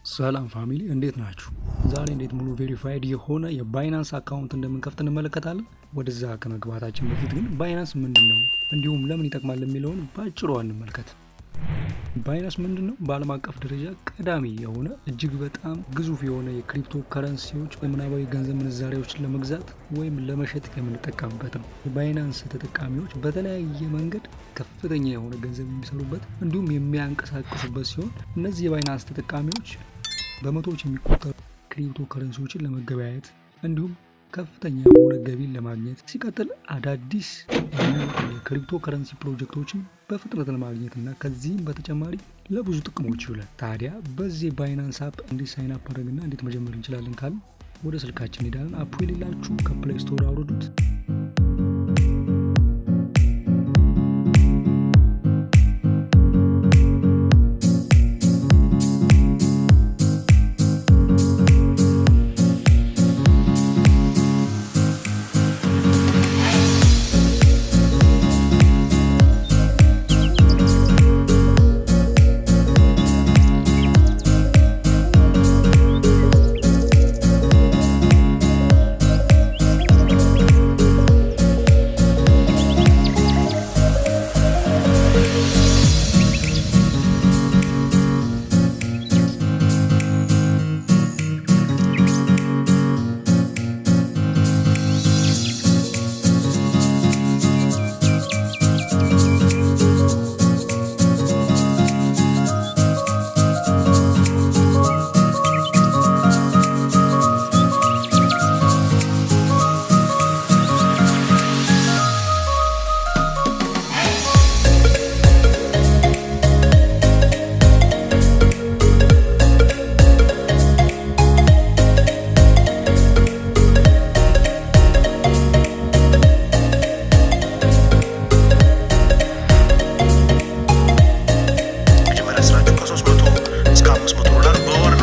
ሰላም ፋሚሊ እንዴት ናችሁ? ዛሬ እንዴት ሙሉ ቬሪፋይድ የሆነ የባይናንስ አካውንት እንደምንከፍት እንመለከታለን። ወደዛ ከመግባታችን በፊት ግን ባይናንስ ምንድነው እንዲሁም ለምን ይጠቅማል የሚለውን ባጭሩ እንመልከት። ባይናንስ ምንድነው? በዓለም አቀፍ ደረጃ ቀዳሚ የሆነ እጅግ በጣም ግዙፍ የሆነ የክሪፕቶ ከረንሲዎች ወይምናባዊ ገንዘብ ምንዛሬዎችን ለመግዛት ወይም ለመሸጥ የምንጠቀምበት ነው። የባይናንስ ተጠቃሚዎች በተለያየ መንገድ ከፍተኛ የሆነ ገንዘብ የሚሰሩበት እንዲሁም የሚያንቀሳቅሱበት ሲሆን እነዚህ የባይናንስ ተጠቃሚዎች በመቶዎች የሚቆጠሩ ክሪፕቶ ከረንሲዎችን ለመገበያየት እንዲሁም ከፍተኛ የሆነ ገቢን ለማግኘት ሲቀጥል አዳዲስ የክሪፕቶ ከረንሲ ፕሮጀክቶችን በፍጥነት ለማግኘት እና ከዚህም በተጨማሪ ለብዙ ጥቅሞች ይውላል። ታዲያ በዚህ ባይናንስ አፕ እንዴት ሳይን አፕ ማድረግና እንዴት መጀመር እንችላለን ካልን ወደ ስልካችን እንሄዳለን። አፑ የሌላችሁ ከፕሌይ ስቶር አውርዱት። $300 እስከ $500 በወር